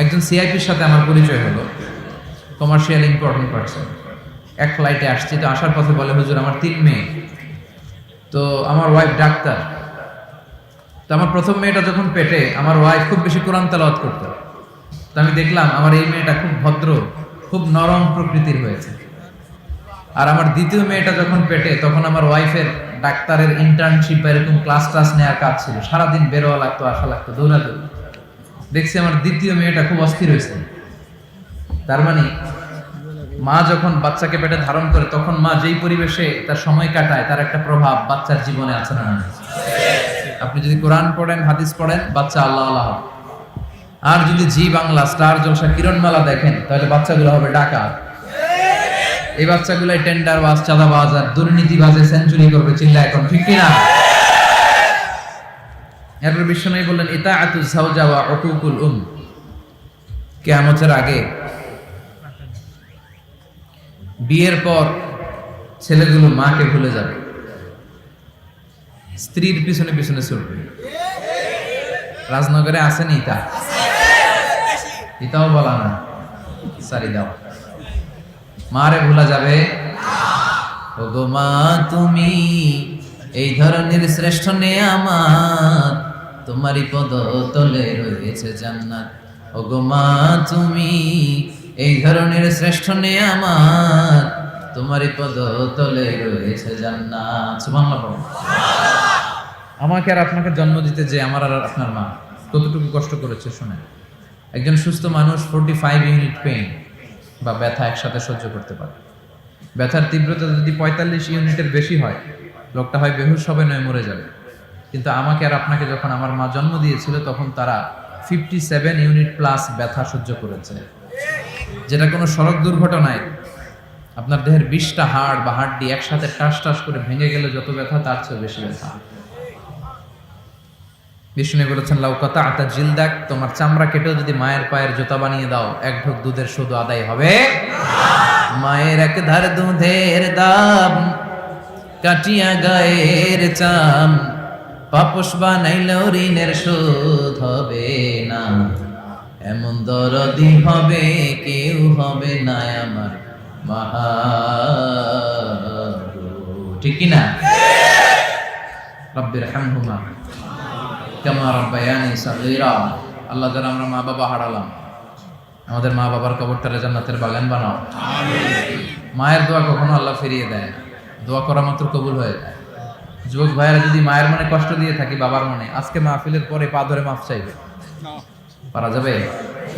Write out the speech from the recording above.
একজন সিআইপির সাথে আমার পরিচয় হলো, কমার্শিয়াল ইম্পর্টেন্ট পার্সন। এক ফ্লাইটে আসছি, তো আসার পথে বলে, হুজুর আমার 3 মেয়ে, তো আমার ওয়াইফ ডাক্তার। তো আমার প্রথম মেয়েটা যখন পেটে, আমার ওয়াইফ খুব বেশি কোরআন তেলাওয়াত করতো। তো আমি দেখলাম আমার এই মেয়েটা খুব ভদ্র, খুব নরম প্রকৃতির হয়েছে। আর আমার দ্বিতীয় মেয়েটা যখন পেটে, তখন আমার ওয়াইফের ডাক্তারের ইন্টার্নশিপ বা এরকম ক্লাস নেওয়ার কাজ ছিল, সারাদিন বেরোয়া লাগতো, আসা লাগতো, দৌড়াদৌড়ি। দেখছি আমার দ্বিতীয় মেয়েটা খুব অস্থির হয়েছে। তার মানে মা যখন বাচ্চাকে পেটে ধারণ করে, তখন মা যেই পরিবেশে তার সময় কাটায়, তার একটা প্রভাব বাচ্চার জীবনে আছে না? আপনি যদি কোরআন পড়েন, হাদিস পড়েন, বাচ্চা আল্লাহ আল্লাহ হবে। আর যদি জি বাংলা, স্টার জলসা, কিরণমালা দেখেন, তাহলে বাচ্চাগুলো হবে ডাকাত। এই বাচ্চাগুলাই টেন্ডারবাজ, চাঁদাবাজ আর দুর্নীতিবাজে সেঞ্চুরি করবে। চিল্লা এখন ঠিক কিনা? এরপর বিশ্বনবী বললেন, ইতাআতুজ যাওজা ওয়া উকুকুল কিয়ামতের আগে বিয়ের পর ছেলেগুলো মাকে ভুলে যাবে, স্ত্রীর পিছনে পিছনে ছুটবে। রাজনগরে আসেনি তা? এটাও বলা না, সারি দাও। মারে ভুলা যাবে? ওগো মা, তুমি এই ধরনের শ্রেষ্ঠ নেয়ামত, তোমারই পদ তলে রয়েছে জান্নাত। ওগো মা, তুমি এই ধরনের শ্রেষ্ঠ নেয়ামত, তোমারই পদ তলে রয়েছে জান্নাত। সুবহানাল্লাহ। আমাকে আর আপনাকে জন্ম দিতে যে আমার আর আপনার মা কতটুকু কষ্ট করেছে শুনেন। একজন সুস্থ মানুষ 45 ইউনিট পেইন বা ব্যথা একসাথে সহ্য করতে পারে। ব্যথার তীব্রতা যদি 45 ইউনিটের বেশি হয়, লোকটা হয় বেহুশ হবে, নয় মরে যাবে। কিন্তু আমাকে আর আপনাকে যখন আমার মা জন্ম দিয়েছিল, তখন তারা 57 ইউনিট প্লাস ব্যথা সহ্য করেছে, যেটা কোনো সড়ক দুর্ঘটনায় আপনার দেহের 20টা হাড় বা হাড্ডি একসাথে টাস টাস করে ভেঙে গেলে যত ব্যথা, তার চেয়ে বেশি ব্যথা। বিষ্ণু বলেছেন, লাউ কাতা'তা জিলদাক, তোমার চামড়া কেটেও যদি মায়ের পায়ের জুতা বানিয়ে দাও, এক ঢোক দুধের শুধু আদায় হবে মায়ের এক ধার দুধের দাম, কাটিয়া গায়ের চাম, পাপস বানাইলেও ঋণের শোধ হবে না। এমন দরদি হবে কেউ হবে না আমার মাহা। ঠিক কিনা? রব্বির হামহুমা কামা রাব্বায়ানি সাগীরা। আল্লাহ, যারা আমরা মা বাবা হারালাম, আমাদের মা বাবার কবরটারে জান্নাতের বাগান বানাও। মায়ের দোয়া কখনো আল্লাহ ফিরিয়ে দেয় না, দোয়া করা মাত্র কবুল হয়ে যায়। যুবক ভাইয়েরা যদি মায়ের মনে কষ্ট দিয়ে থাকি, বাবার মনে, আজকে মাহফিলের পরে পা ধরে মাফ চাইবে। পারা যাবে?